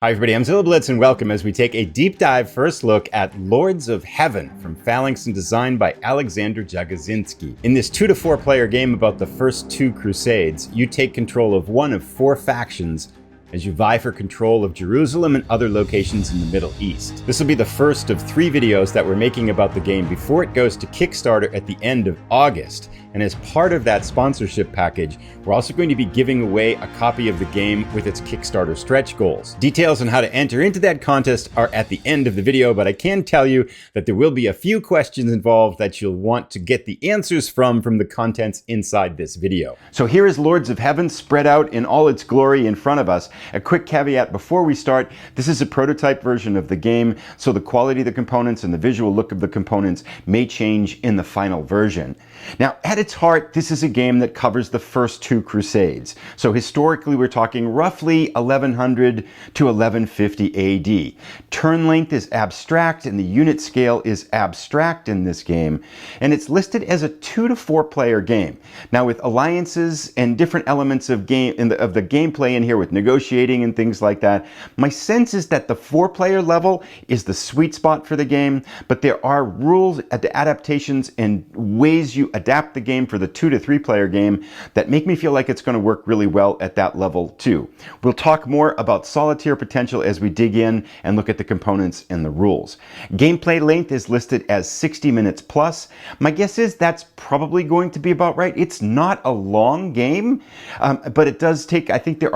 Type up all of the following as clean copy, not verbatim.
Hi everybody, I'm Zilla Blitz and welcome as we take a deep dive first look at Lords of Heaven from Phalanx and designed by Alexander Jagosinski. In this 2 to 4 player game about the first 2 Crusades, you take control of one of 4 factions as you vie for control of Jerusalem and other locations in the Middle East. This will be the first of 3 videos that we're making about the game before it goes to Kickstarter at the end of August. And as part of that sponsorship package, we're also going to be giving away a copy of the game with its Kickstarter stretch goals. Details on how to enter into that contest are at the end of the video, but I can tell you that there will be a few questions involved that you'll want to get the answers from the contents inside this video. So here is Lords of Heaven spread out in all its glory in front of us. A quick caveat before we start, this is a prototype version of the game, so the quality of the components and the visual look of the components may change in the final version. Now, at its heart, this is a game that covers the first 2 Crusades. So historically, we're talking roughly 1100 to 1150 AD. Turn length is abstract and the unit scale is abstract in this game. And it's listed as a 2 to 4 player game. Now, with alliances and different elements of the gameplay in here with negotiating and things like that, my sense is that the 4 player level is the sweet spot for the game, but there are rules, adaptations, and ways you adapt the game for the 2 to 3 player game that make me feel like it's going to work really well at that level too. We'll talk more about solitaire potential as we dig in and look at the components and the rules. Gameplay length is listed as 60 minutes plus. My guess is that's probably going to be about right. It's not a long game, but it does take, I think there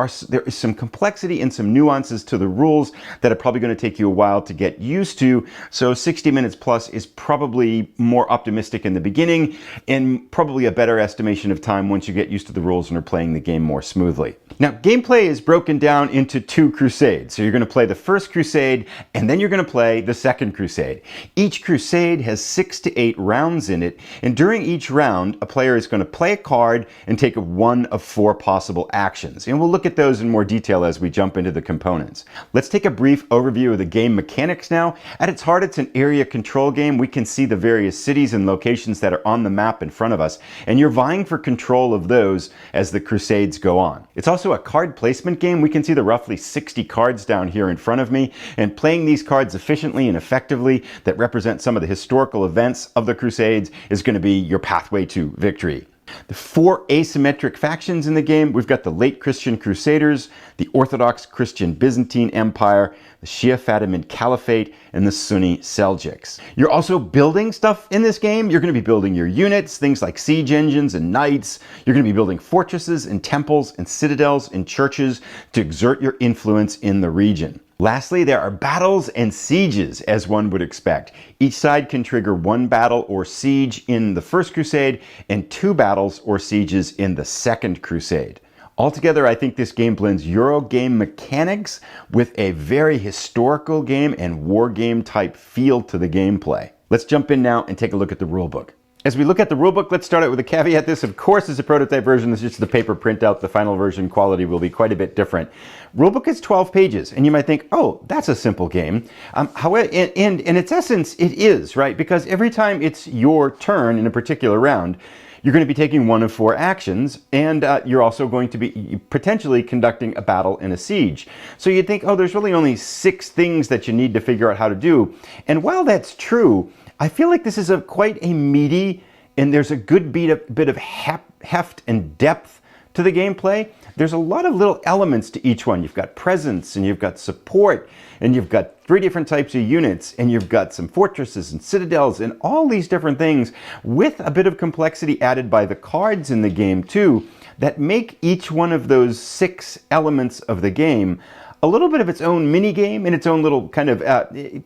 is some complexity and some nuances to the rules that are probably going to take you a while to get used to. So 60 minutes plus is probably more optimistic in the beginning and probably a better estimation of time once you get used to the rules and are playing the game more smoothly. Now, gameplay is broken down into 2 Crusades. So you're going to play the first Crusade and then you're going to play the second Crusade. Each Crusade has 6 to 8 rounds in it, and during each round, a player is going to play a card and take one of 4 possible actions. And we'll look at those in more detail as we jump into the components. Let's take a brief overview of the game mechanics now. At its heart, it's an area control game. We can see the various cities and locations that are on the map in front of us, and you're vying for control of those as the Crusades go on. It's also a card placement game. We can see the roughly 60 cards down here in front of me, and playing these cards efficiently and effectively that represent some of the historical events of the Crusades is going to be your pathway to victory. The 4 asymmetric factions in the game, we've got the late Christian Crusaders, the Orthodox Christian Byzantine Empire, the Shia Fatimid Caliphate, and the Sunni Seljuks. You're also building stuff in this game. You're going to be building your units, things like siege engines and knights. You're going to be building fortresses and temples and citadels and churches to exert your influence in the region. Lastly, there are battles and sieges, as one would expect. Each side can trigger 1 battle or siege in the first Crusade and 2 battles or sieges in the second Crusade. Altogether, I think this game blends Eurogame mechanics with a very historical game and wargame type feel to the gameplay. Let's jump in now and take a look at the rulebook. As we look at the rulebook, let's start out with a caveat. This, of course, is a prototype version. This is just the paper printout. The final version quality will be quite a bit different. Rulebook is 12 pages, and you might think, oh, that's a simple game. However, in its essence, it is, right? Because every time it's your turn in a particular round, you're going to be taking one of 4 actions, and you're also going to be potentially conducting a battle and a siege. So you'd think, oh, there's really only 6 things that you need to figure out how to do. And while that's true, I feel like this is quite a meaty, and there's a good bit of heft and depth to the gameplay. There's a lot of little elements to each one. You've got presence, and you've got support, and you've got 3 different types of units, and you've got some fortresses and citadels, and all these different things with a bit of complexity added by the cards in the game too, that make each one of those 6 elements of the game a little bit of its own mini game and its own little kind of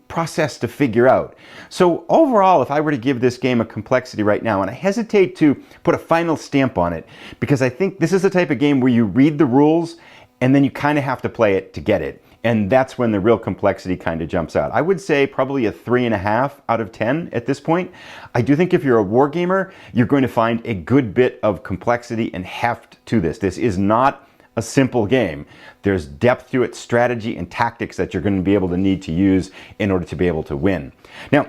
process to figure out. So overall, if I were to give this game a complexity right now, and I hesitate to put a final stamp on it, because I think this is the type of game where you read the rules and then you kind of have to play it to get it. And that's when the real complexity kind of jumps out. I would say probably a 3.5 out of 10 at this point. I do think if you're a wargamer, you're going to find a good bit of complexity and heft to this. This is not a simple game. There's depth to it, strategy and tactics that you're going to be able to need to use in order to be able to win. Now,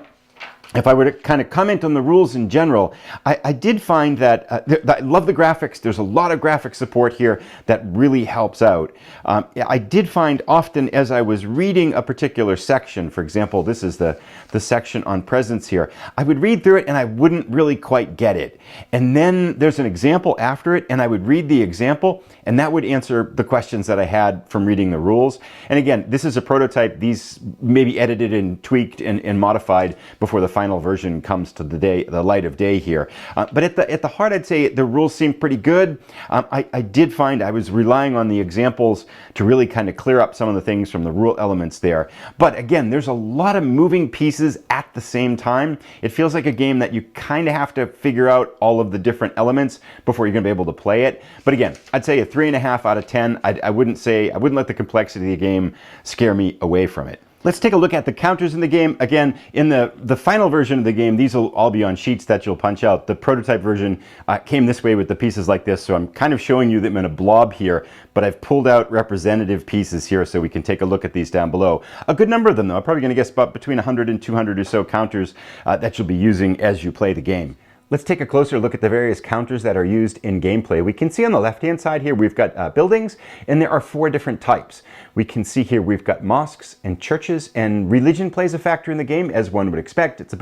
if I were to kind of comment on the rules in general, I did find that I love the graphics. There's a lot of graphic support here that really helps out. I did find often as I was reading a particular section, for example, this is the section on presence here, I would read through it and I wouldn't really quite get it. And then there's an example after it and I would read the example and that would answer the questions that I had from reading the rules. And again, this is a prototype. These may be edited and tweaked and modified before the final version comes to the light of day here. But at the heart, I'd say the rules seem pretty good. I did find I was relying on the examples to really kind of clear up some of the things from the rule elements there. But again, there's a lot of moving pieces at the same time. It feels like a game that you kind of have to figure out all of the different elements before you're going to be able to play it. But again, I'd say a 3.5 out of 10. I wouldn't let the complexity of the game scare me away from it. Let's take a look at the counters in the game. Again, in the final version of the game, these will all be on sheets that you'll punch out. The prototype version came this way with the pieces like this, so I'm kind of showing you them in a blob here, but I've pulled out representative pieces here so we can take a look at these down below. A good number of them, though. I'm probably going to guess about between 100 and 200 or so counters that you'll be using as you play the game. Let's take a closer look at the various counters that are used in gameplay. We can see on the left-hand side here we've got buildings, and there are 4 different types. We can see here we've got mosques and churches, and religion plays a factor in the game, as one would expect. It's a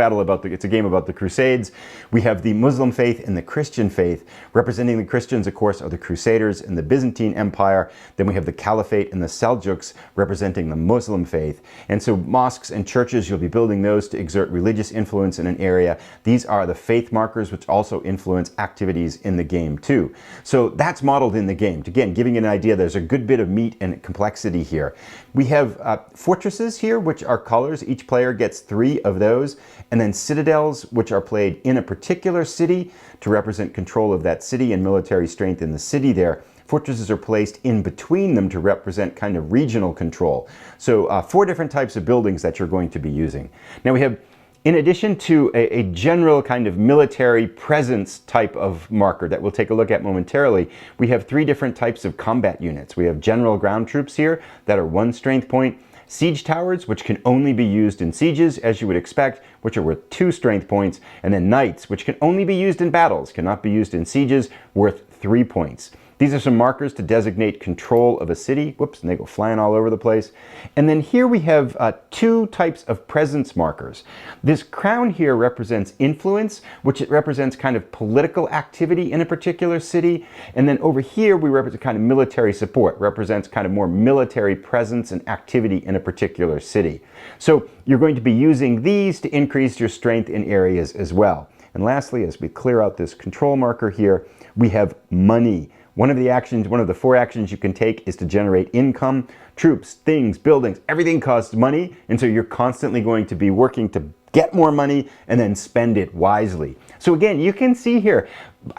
game about the Crusades. We have the Muslim faith and the Christian faith. Representing the Christians, of course, are the Crusaders and the Byzantine Empire. Then we have the Caliphate and the Seljuks representing the Muslim faith. And so mosques and churches, you'll be building those to exert religious influence in an area. These are the faith markers, which also influence activities in the game too. So that's modeled in the game. Again, giving you an idea, there's a good bit of meat and complexity here. We have fortresses here, which are colors. Each player gets 3 of those. And then citadels, which are played in a particular city to represent control of that city and military strength in the city there. Fortresses are placed in between them to represent kind of regional control. So 4 different types of buildings that you're going to be using. Now we have, in addition to a general kind of military presence type of marker that we'll take a look at momentarily, we have 3 different types of combat units. We have general ground troops here that are 1 strength point, siege towers, which can only be used in sieges, as you would expect, which are worth 2 strength points, and then knights, which can only be used in battles, cannot be used in sieges, worth 3 points. These are some markers to designate control of a city. Whoops, and they go flying all over the place. And then here we have 2 types of presence markers. This crown here represents influence, which it represents kind of political activity in a particular city. And then over here we represent kind of military support, represents kind of more military presence and activity in a particular city. So you're going to be using these to increase your strength in areas as well. And lastly, as we clear out this control marker here, we have money. One of the 4 actions you can take is to generate income. Troops, things, buildings, everything costs money, and so you're constantly going to be working to get more money and then spend it wisely. So again, you can see here,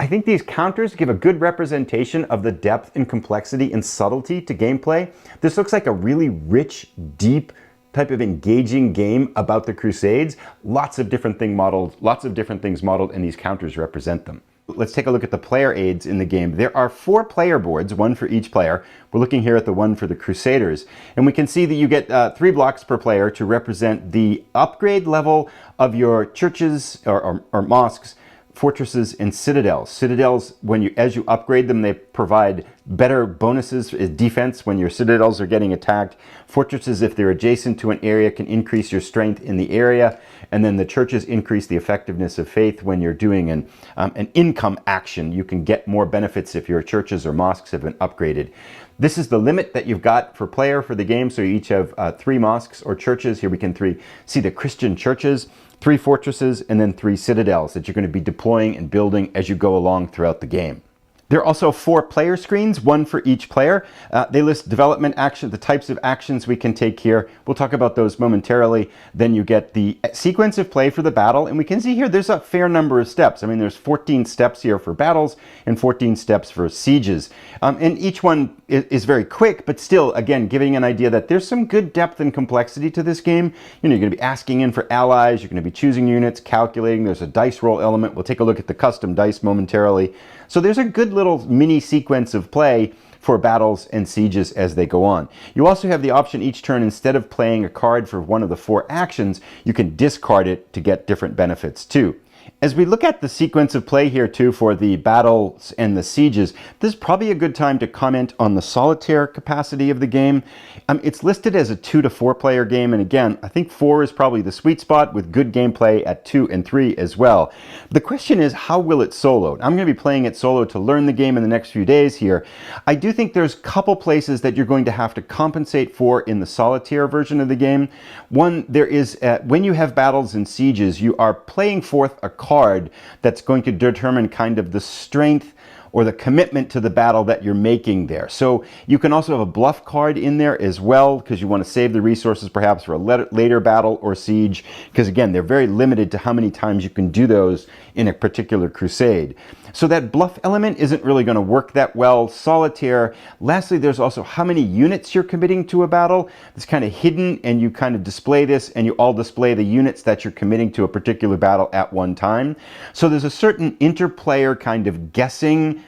I think these counters give a good representation of the depth and complexity and subtlety to gameplay. This looks like a really rich, deep, type of engaging game about the Crusades. Lots of different things modeled, and these counters represent them. Let's take a look at the player aids in the game. There are 4 player boards, 1 for each player. We're looking here at the one for the Crusaders, and we can see that you get 3 blocks per player to represent the upgrade level of your churches or mosques, fortresses, and citadels. Citadels, as you upgrade them, they provide better bonuses, defense when your citadels are getting attacked. Fortresses, if they're adjacent to an area, can increase your strength in the area. And then the churches increase the effectiveness of faith when you're doing an income action. You can get more benefits if your churches or mosques have been upgraded. This is the limit that you've got for player for the game. So you each have 3 mosques or churches. Here we can see the Christian churches, 3 fortresses, and then 3 citadels that you're going to be deploying and building as you go along throughout the game. There are also 4 player screens, 1 for each player. They list development action, the types of actions we can take here. We'll talk about those momentarily. Then you get the sequence of play for the battle, and we can see here there's a fair number of steps. I mean, there's 14 steps here for battles and 14 steps for sieges. And each one is very quick, but still, again, giving an idea that there's some good depth and complexity to this game. You know, you're going to be asking in for allies, you're going to be choosing units, calculating. There's a dice roll element. We'll take a look at the custom dice momentarily. So there's a good little mini sequence of play for battles and sieges as they go on. You also have the option each turn, instead of playing a card for one of the 4 actions, you can discard it to get different benefits too. As we look at the sequence of play here too for the battles and the sieges, this is probably a good time to comment on the solitaire capacity of the game. It's listed as a 2 to 4 player game, and again, I think 4 is probably the sweet spot with good gameplay at 2 and 3 as well. The question is, how will it solo? I'm going to be playing it solo to learn the game in the next few days here. I do think there's a couple places that you're going to have to compensate for in the solitaire version of the game. One, there is, when you have battles and sieges, you are playing forth a card that's going to determine kind of the strength or the commitment to the battle that you're making there. So you can also have a bluff card in there as well, because you want to save the resources perhaps for a later battle or siege, because again, they're very limited to how many times you can do those in a particular crusade. So that bluff element isn't really going to work that well. Solitaire. Lastly, there's also how many units you're committing to a battle. It's kind of hidden, and you kind of display this, and you all display the units that you're committing to a particular battle at one time. So there's a certain interplayer kind of guessing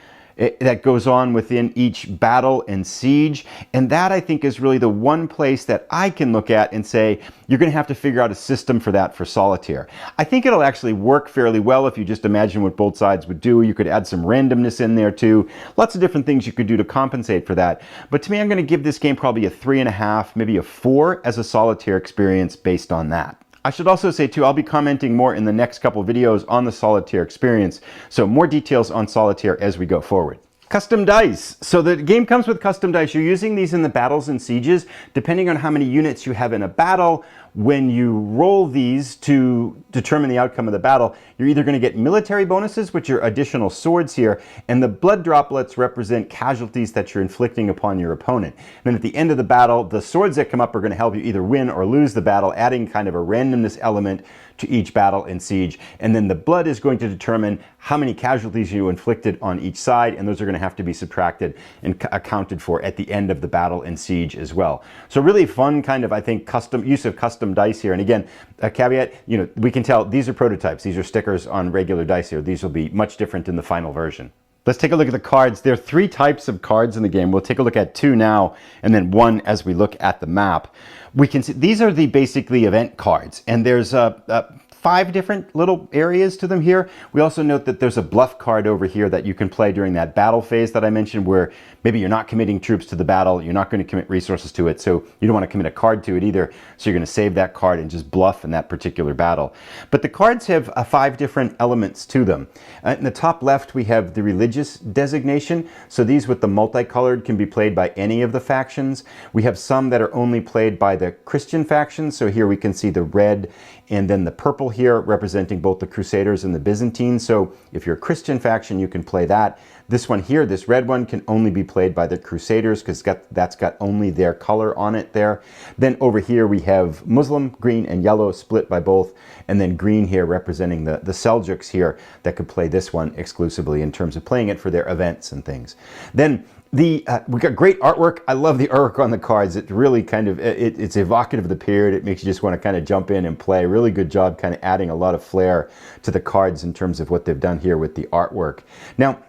that goes on within each battle and siege, and that I think is really the one place that I can look at and say you're going to have to figure out a system for that for solitaire. I think it'll actually work fairly well if you just imagine what both sides would do. You could add some randomness in there too. Lots of different things you could do to compensate for that. But to me, I'm going to give this game probably a 3.5, maybe a 4 as a solitaire experience based on that. I should also say too, I'll be commenting more in the next couple of videos on the solitaire experience, so more details on solitaire as we go forward. Custom dice. So the game comes with custom dice. You're using these in the battles and sieges. Depending on how many units you have in a battle, when you roll these to determine the outcome of the battle, you're either going to get military bonuses, which are additional swords here, and the blood droplets represent casualties that you're inflicting upon your opponent. And then at the end of the battle, the swords that come up are going to help you either win or lose the battle, adding kind of a randomness element to each battle and siege. And then the blood is going to determine how many casualties you inflicted on each side, and those are going to have to be subtracted and accounted for at the end of the battle and siege as well. So really fun kind of, I think, use of custom dice here. And again, a caveat, we can tell these are prototypes. These are stickers on regular dice here. These will be much different in the final version. Let's take a look at the cards. There are 3 types of cards in the game. We'll take a look at 2 now, and then 1 as we look at the map. We can see these are the basically event cards, and there's 5 different little areas to them here. We also note that there's a bluff card over here that you can play during that battle phase that I mentioned, where maybe you're not committing troops to the battle, you're not going to commit resources to it, so you don't want to commit a card to it either, so you're going to save that card and just bluff in that particular battle. But the cards have 5 different elements to them. In the top left, we have the religious designation, so these with the multicolored can be played by any of the factions. We have some that are only played by the Christian factions, so here we can see the red and then the purple here representing both the Crusaders and the Byzantines. So if you're a Christian faction, you can play that. This one here, this red one, can only be played by the Crusaders because that's got only their color on it there. Then over here we have Muslim, green and yellow, split by both, and then green here representing the Seljuks here that could play this one exclusively in terms of playing it for their events and things. Then we got great artwork. I love the artwork on the cards. It really kind of, it's evocative of the period. It makes you just want to kind of jump in and play. Really good job kind of adding a lot of flair to the cards in terms of what they've done here with the artwork. Now,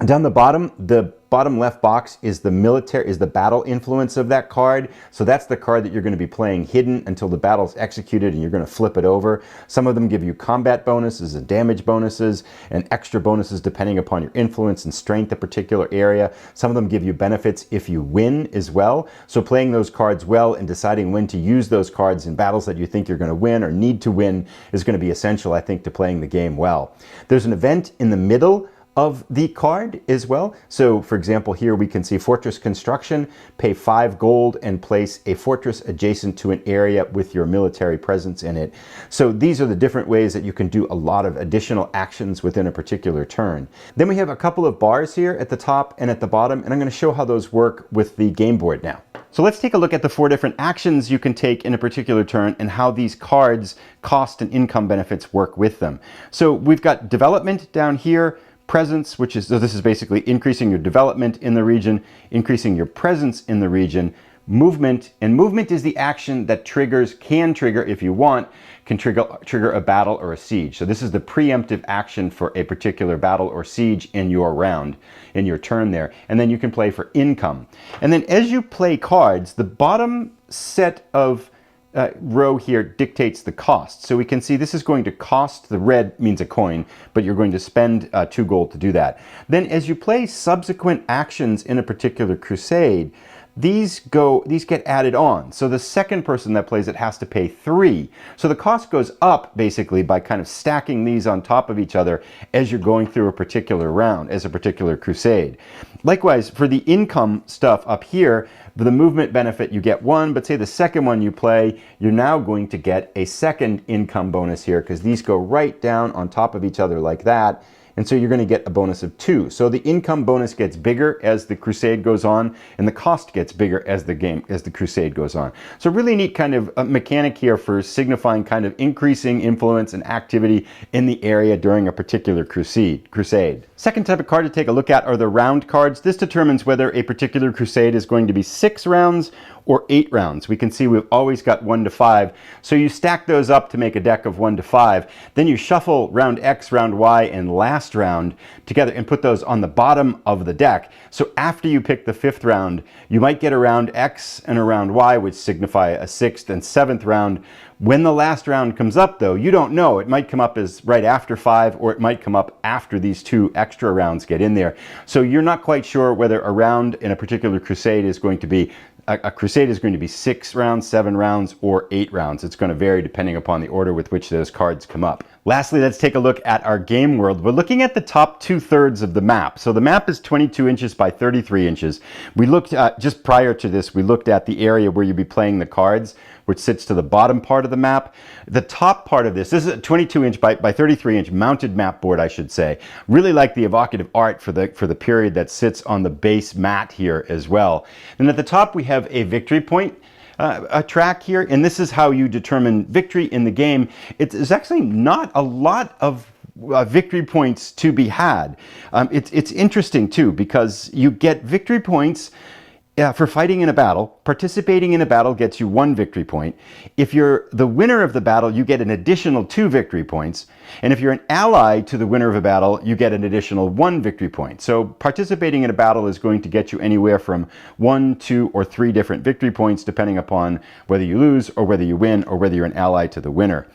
down the bottom left box is the battle influence of that card. So that's the card that you're going to be playing hidden until the battle's executed, and you're going to flip it over. Some of them give you combat bonuses and damage bonuses and extra bonuses depending upon your influence and strength a particular area. Some of them give you benefits if you win as well. So playing those cards well and deciding when to use those cards in battles that you think you're going to win or need to win is going to be essential, I think, to playing the game well. There's an event in the middle of the card as well. So for example, here we can see fortress construction, pay 5 gold and place a fortress adjacent to an area with your military presence in it. So these are the different ways that you can do a lot of additional actions within a particular turn. Then we have a couple of bars here at the top and at the bottom, and I'm going to show how those work with the game board now. So let's take a look at the 4 different actions you can take in a particular turn and how these cards cost and income benefits work with them. So we've got development down here, presence, which is, so this is basically increasing your development in the region, increasing your presence in the region, movement, and movement is the action that can trigger, if you want, can trigger a battle or a siege. So this is the preemptive action for a particular battle or siege in your round, in your turn there. And then you can play for income. And then as you play cards, the bottom set of row here dictates the cost. So we can see this is going to cost, the red means a coin, but you're going to spend 2 gold to do that. Then as you play subsequent actions in a particular crusade, these get added on. So the second person that plays it has to pay 3. So the cost goes up basically by kind of stacking these on top of each other as you're going through a particular round, as a particular crusade. Likewise, for the income stuff up here, for the movement benefit, you get 1, but say the second one you play, you're now going to get a second income bonus here because these go right down on top of each other like that. And so you're going to get a bonus of 2. So the income bonus gets bigger as the crusade goes on, and the cost gets bigger as the crusade goes on. So really neat kind of mechanic here for signifying kind of increasing influence and activity in the area during a particular crusade. Second type of card to take a look at are the round cards. This determines whether a particular crusade is going to be 6 rounds or 8 rounds. We can see we've always got 1 to 5. So you stack those up to make a deck of 1 to 5. Then you shuffle round X, round Y, and last round together and put those on the bottom of the deck. So after you pick the 5th round, you might get a round X and a round Y, which signify a 6th and 7th round. When the last round comes up, though, you don't know. It might come up as right after 5, or it might come up after these 2 extra rounds get in there. So you're not quite sure whether a round in a particular crusade is going to be a crusade is going to be 6 rounds, 7 rounds, or 8 rounds. It's going to vary depending upon the order with which those cards come up. Lastly, let's take a look at our game world. We're looking at the top 2/3 of the map. So the map is 22 inches by 33 inches. We looked at, just prior to this, we looked at the area where you'll be playing the cards, which sits to the bottom part of the map. The top part of this is a 22 inch by 33 inch mounted map board, I should say. Really like the evocative art for the period that sits on the base mat here as well. And at the top we have a victory point a track here, and this is how you determine victory in the game. It's actually not a lot of victory points to be had. It's interesting too, because you get victory points for fighting in a battle. Participating in a battle gets you 1 victory point. If you're the winner of the battle, you get an additional 2 victory points. And if you're an ally to the winner of a battle, you get an additional 1 victory point. So participating in a battle is going to get you anywhere from 1, 2, or 3 different victory points, depending upon whether you lose or whether you win or whether you're an ally to the winner.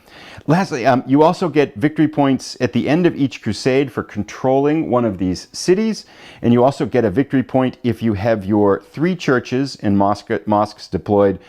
Lastly, you also get victory points at the end of each crusade for controlling one of these cities, and you also get a victory point if you have your 3 churches and mosques deployed,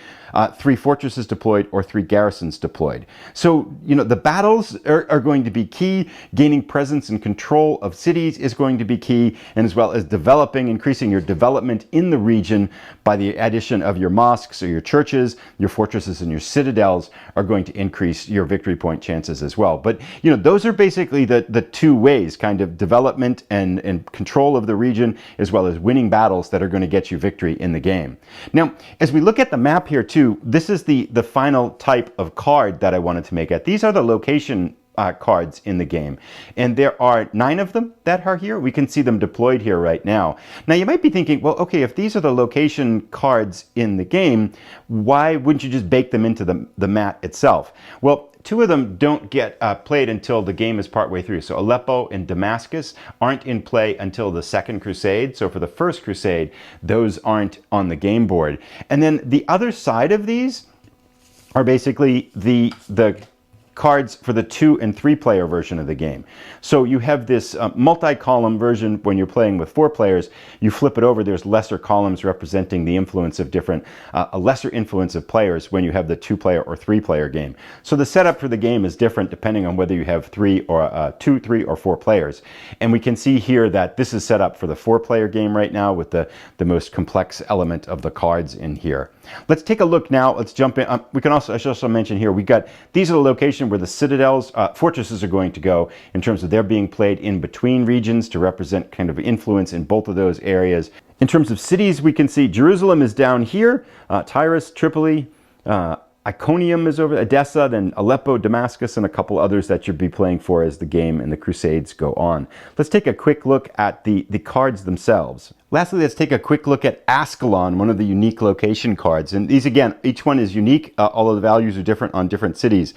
3 fortresses deployed, or 3 garrisons deployed. So, you know, the battles are going to be key. Gaining presence and control of cities is going to be key, and as well as increasing your development in the region by the addition of your mosques or your churches, your fortresses, and your citadels are going to increase your victory point chances as well. But, you know, those are basically the 2 ways, kind of development and control of the region, as well as winning battles that are going to get you victory in the game. Now, as we look at the map here too, this is the final type of card that I wanted to make at. These are the location cards in the game, and there are 9 of them that are here. We can see them deployed here right now. Now you might be thinking, well, okay, if these are the location cards in the game, why wouldn't you just bake them into the mat itself? Well, 2 of them don't get played until the game is partway through. So Aleppo and Damascus aren't in play until the Second Crusade. So for the First Crusade, those aren't on the game board. And then the other side of these are basically the cards for the 2 and 3 player version of the game. So you have this multi-column version when you're playing with 4 players. You flip it over, there's lesser columns representing the influence of different, a lesser influence of players when you have the 2-player or 3-player game. So the setup for the game is different depending on whether you have 2, 3, or 4 players. And we can see here that this is set up for the 4-player game right now with the most complex element of the cards in here. Let's take a look now. Let's jump in. I should also mention here, these are the location where the citadels, fortresses are going to go in terms of their being played in between regions to represent kind of influence in both of those areas. In terms of cities, we can see Jerusalem is down here, Tyrus, Tripoli, Iconium is over, Edessa, then Aleppo, Damascus, and a couple others that you'll be playing for as the game and the Crusades go on. Let's take a quick look at the cards themselves. Lastly, let's take a quick look at Ascalon, one of the unique location cards. And these, again, each one is unique, although the values are different on different cities.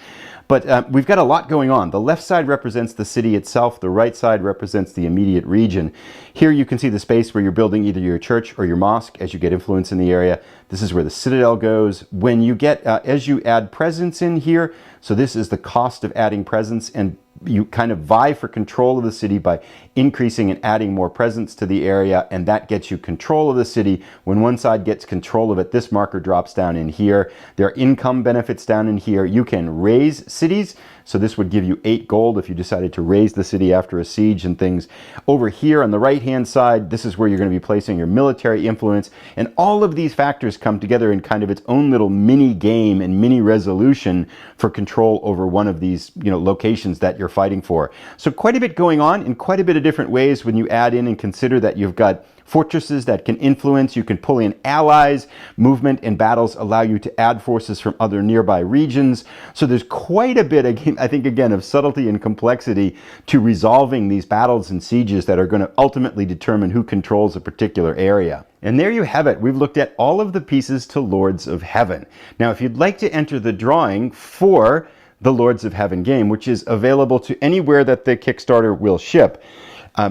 But we've got a lot going on. The left side represents the city itself. The right side represents the immediate region. Here you can see the space where you're building either your church or your mosque as you get influence in the area. This is where the citadel goes. When you get, as you add presence in here, so this is the cost of adding presence, and you kind of vie for control of the city by increasing and adding more presence to the area, and that gets you control of the city. When one side gets control of it, this marker drops down in here. There are income benefits down in here. You can raise cities, so this would give you 8 gold if you decided to raise the city after a siege and things. Over here on the right hand side, this is where you're going to be placing your military influence, and all of these factors come together in kind of its own little mini game and mini resolution for control over one of these, locations that you're fighting for. So quite a bit going on in quite a bit of different ways when you add in and consider that you've got fortresses that can influence, you can pull in allies, movement and battles allow you to add forces from other nearby regions. So there's quite a bit, I think, again, of subtlety and complexity to resolving these battles and sieges that are going to ultimately determine who controls a particular area. And there you have it. We've looked at all of the pieces to Lords of Heaven. Now, if you'd like to enter the drawing for the Lords of Heaven game, which is available to anywhere that the Kickstarter will ship,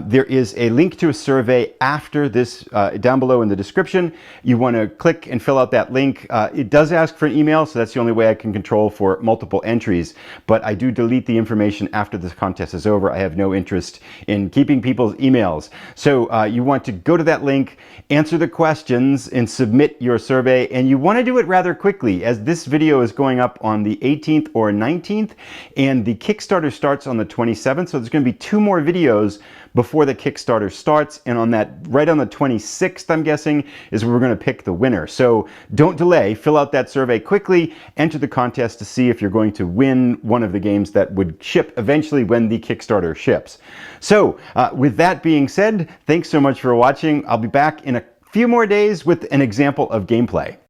there is a link to a survey after this down below in the description. You want to click and fill out that link. It does ask for an email, so that's the only way I can control for multiple entries. But I do delete the information after this contest is over. I have no interest in keeping people's emails. So you want to go to that link, answer the questions, and submit your survey. And you want to do it rather quickly, as this video is going up on the 18th or 19th, and the Kickstarter starts on the 27th. So there's going to be 2 more videos before the Kickstarter starts, and on that, right on the 26th, I'm guessing, is where we're going to pick the winner. So don't delay, fill out that survey quickly, enter the contest to see if you're going to win one of the games that would ship eventually when the Kickstarter ships. So with that being said, thanks so much for watching. I'll be back in a few more days with an example of gameplay.